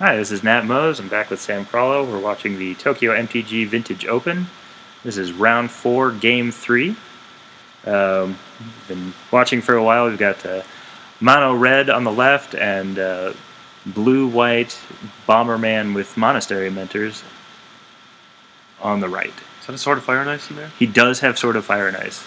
Hi, this is Nat Moes. I'm back with Sam Krohlow. We're watching the Tokyo MTG Vintage Open. This is round 4, game 3. Been watching for a while. We've got mono red on the left and blue white Bomberman with Monastery Mentors on the right. Is that a Sword of Fire and Ice in there? He does have Sword of Fire and Ice.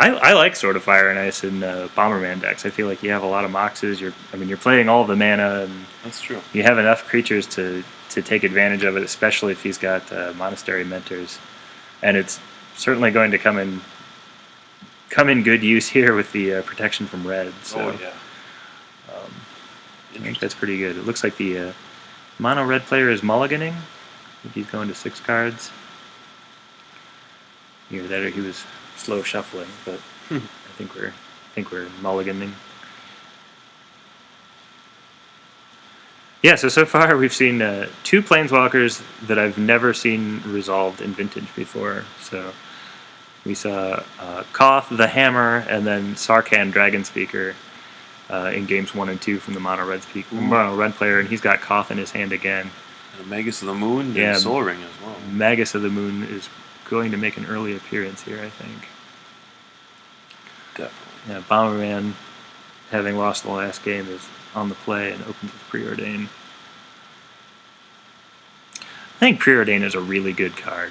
I like Sword of Fire and Ice in Bomberman decks. I feel like you have a lot of moxes. You're playing all the mana, and that's true. You have enough creatures to take advantage of it, especially if he's got Monastery Mentors, and it's certainly going to come in good use here with the protection from red. So, yeah. I think that's pretty good. It looks like the mono red player is mulliganing. I think he's going to 6 cards. Either that or he was slow shuffling, but I think we're mulliganing. Yeah, so far we've seen 2 planeswalkers that I've never seen resolved in Vintage before. So we saw Koth the Hammer and then Sarkhan Dragonspeaker in games 1 and 2 from the mono red player, and he's got Koth in his hand again. And a Magus of the Moon and Soul Ring as well. Magus of the Moon is going to make an early appearance here, I think. Definitely. Yeah, Bomberman, having lost the last game, is on the play and opens with Preordain. I think Preordain is a really good card.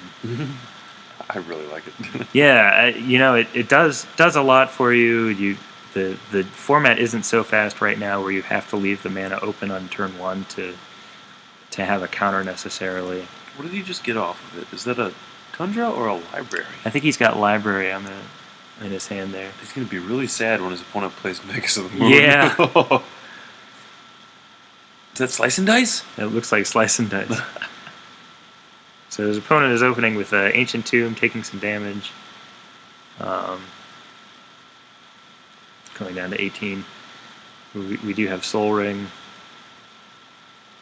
I really like it. Yeah, it does a lot for you. The format isn't so fast right now where you have to leave the mana open on turn 1 to have a counter necessarily. What did he just get off of it? Is that a Tundra or a Library? I think he's got Library in his hand there. He's going to be really sad when his opponent plays Magus of the Moon. Yeah. Is that Slice and Dice? It looks like Slice and Dice. So his opponent is opening with Ancient Tomb, taking some damage. Going down to 18. We do have Soul Ring.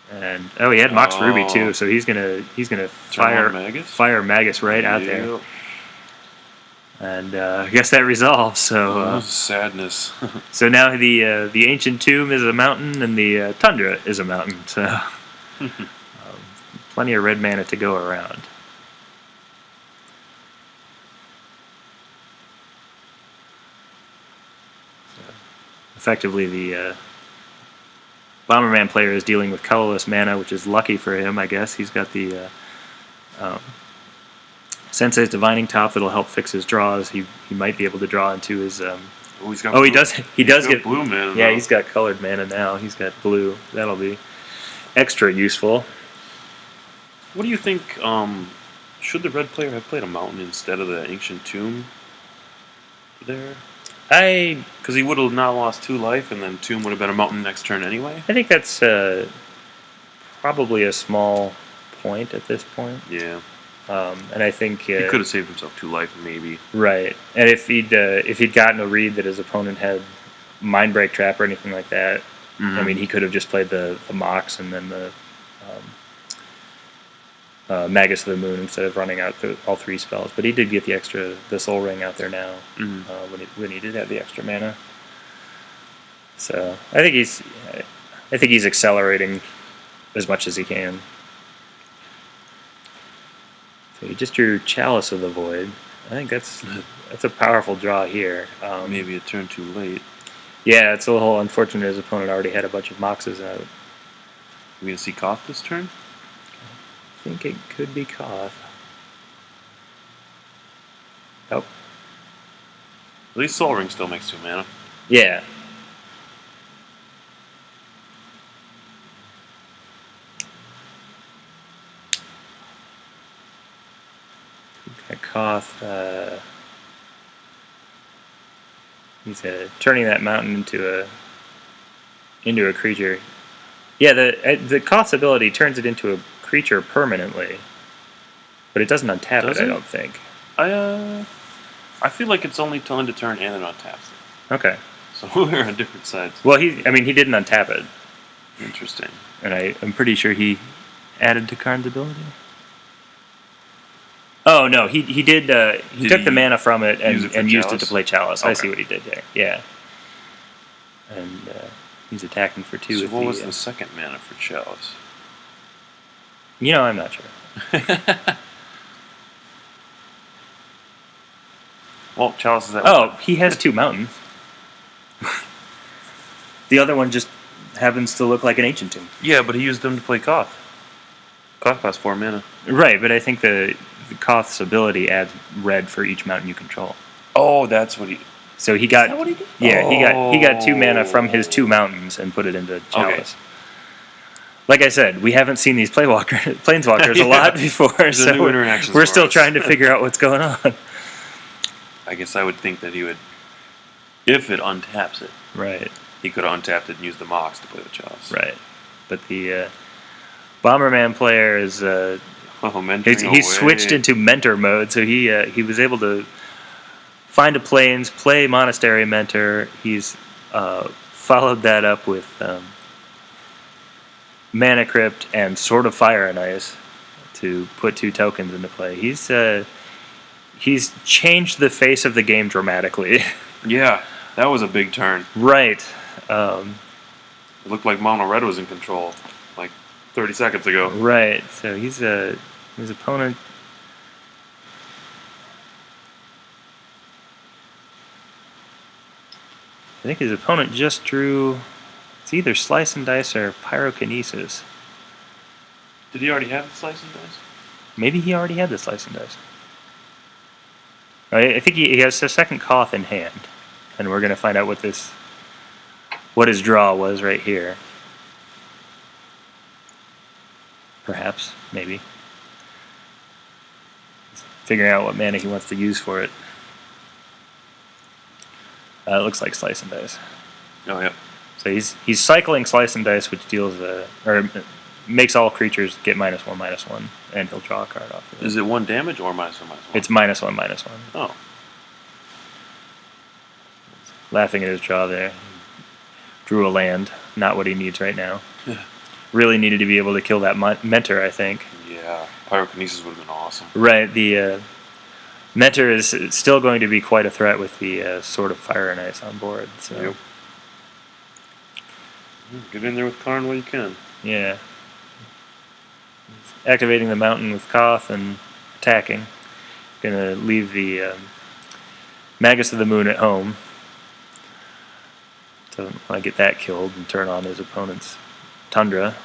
And he had Mox Ruby too, so he's gonna fire Magus right out there. And I guess that resolves. So sadness. So now the Ancient Tomb is a mountain and the Tundra is a mountain. So plenty of red mana to go around. So, effectively, the Bomberman player is dealing with colorless mana, which is lucky for him, I guess. He's got the Sensei's Divining Top that'll help fix his draws. He might be able to draw into his. He does get blue mana. Yeah, he's got colored mana now. He's got blue. That'll be extra useful. What do you think? Should the red player have played a mountain instead of the Ancient Tomb? There. Because he would have not lost 2 life, and then Tomb would have been a mountain next turn anyway. I think that's probably a small point at this point. Yeah. And I think he could have saved himself 2 life, maybe. Right. And if he'd gotten a read that his opponent had Mindbreak Trap or anything like that, he could have just played the Mox and then the Magus of the Moon instead of running out all 3 spells. But he did get the Soul Ring out there now when he did have the extra mana. So I think he's accelerating as much as he can. So he just drew Chalice of the Void. I think that's a powerful draw here. Maybe a turn too late. Yeah, it's a little unfortunate his opponent already had a bunch of Moxes out. We gonna see Koth this turn? I think it could be Koth. Nope. At least Soul Ring still makes 2 mana. Yeah. Okay, Koth. He's turning that mountain into a creature. Yeah, the Koth's ability turns it into a creature permanently, but it doesn't untap it. I don't think. I feel like it's only till end of turn and it untaps it. Okay. So we're on different sides. Well, he didn't untap it. Interesting. And I'm pretty sure he added to Karn's ability. Oh no, he did. He took the mana from it and used it to play Chalice. I see what he did there. Yeah. And He's attacking for 2. So with what was the second mana for Chalice? I'm not sure. Well, Chalice is that. Oh, he has 2 mountains. The other one just happens to look like an Ancient Tomb. Yeah, but he used them to play Koth. Koth costs 4 mana. Right, but I think the Koth's ability adds red for each mountain you control. Oh, that's what he... So he got... Is that what he did? Yeah, he got 2 mana from his 2 mountains and put it into Chalice. Okay. Like I said, we haven't seen these planeswalkers a lot before, so new interactions we're for still us. trying to figure out what's going on. I guess I would think that he would... If it untaps it. Right. He could have untapped it and used the Mox to play the Chalice. Right. But the Bomberman player is... he switched into Mentor mode, so he was able to find a plains, play Monastery Mentor. He's followed that up with Mana Crypt and Sword of Fire and Ice to put 2 tokens into play. He's changed the face of the game dramatically. Yeah, that was a big turn. Right. It looked like Mono Red was in control like 30 seconds ago. Right. So his opponent... I think his opponent just drew... It's either Slice and Dice or Pyrokinesis. Did he already have the Slice and Dice? Maybe he already had the Slice and Dice. I think he has a second Koth in hand. And we're going to find out what his draw was right here. Perhaps, maybe. Figuring out what mana he wants to use for it. It looks like Slice and Dice. Oh, yeah. So he's cycling Slice and Dice, which deals or makes all creatures get -1/-1, and he'll draw a card off of it. Is it 1 damage or -1/-1? It's -1/-1. Oh. Laughing at his draw there. Drew a land, not what he needs right now. Yeah. Really needed to be able to kill that Mentor, I think. Yeah, Pyrokinesis would have been awesome. Right, the Mentor is still going to be quite a threat with the Sword of Fire and Ice on board. So. Yep. Get in there with Karn while you can. Yeah. Activating the mountain with Koth and attacking. Gonna leave the Magus of the Moon at home. Doesn't want to get that killed and turn on his opponent's Tundra.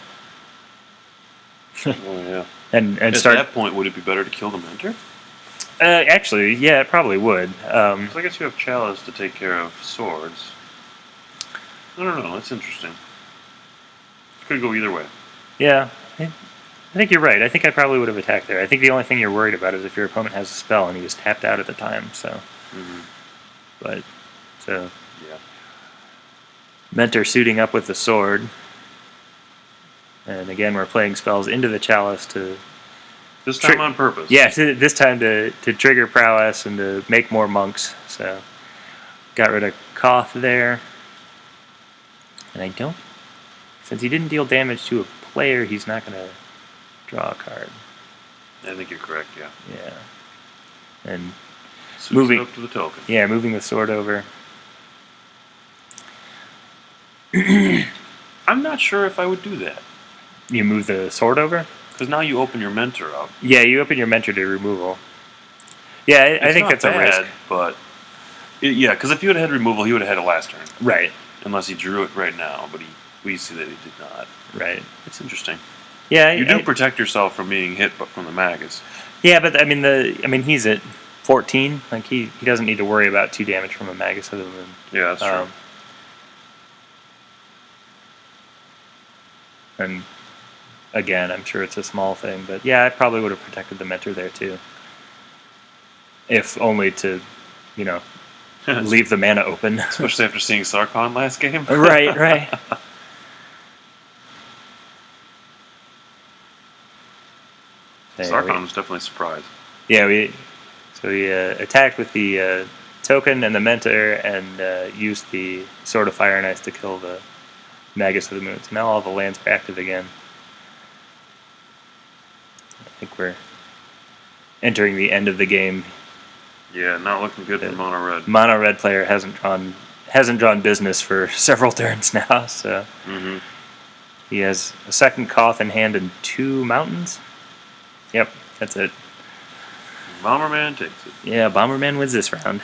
Oh, yeah. and At start. that point, would it be better to kill the Mentor? Actually, yeah, it probably would. 'Cause I guess you have Chalice to take care of swords. I don't know. That's interesting. Could go either way. Yeah, I think you're right. I think I probably would have attacked there. I think the only thing you're worried about is if your opponent has a spell and he was tapped out at the time. So, Yeah. Mentor suiting up with the sword, and again we're playing spells into the Chalice to. This time on purpose. Yeah, this time to trigger prowess and to make more monks. So, got rid of Koth there, and I don't. Since he didn't deal damage to a player, he's not going to draw a card. I think you're correct, yeah. Yeah. And Moving up to the token. Yeah, moving the sword over. I'm not sure if I would do that. You move the sword over? Because now you open your Mentor up. Yeah, you open your Mentor to removal. Yeah, I think that's a risk. But yeah, because if you would have had removal, he would have had it last turn. Right. Unless he drew it right now, but we see that he did not. Right. It's interesting. Yeah, you do protect yourself from being hit from the Magus. Yeah, but I mean he's at 14. Like he doesn't need to worry about 2 damage from a Magus of the Moon. Yeah, that's true. And again, I'm sure it's a small thing, but yeah, I probably would have protected the Mentor there too. If only to, leave the mana open. Especially after seeing Sarkhan last game. Right. Sarkhan was definitely surprised. Yeah, we attacked with the token and the Mentor and used the Sword of Fire and Ice to kill the Magus of the Moon. So now all the lands are active again. I think we're entering the end of the game. Yeah, not looking good for Mono Red. Mono Red player hasn't drawn hasn't drawn business for several turns now, so he has a second Koth in hand and 2 mountains. Yep, that's it. Bomberman takes it. Yeah, Bomberman wins this round.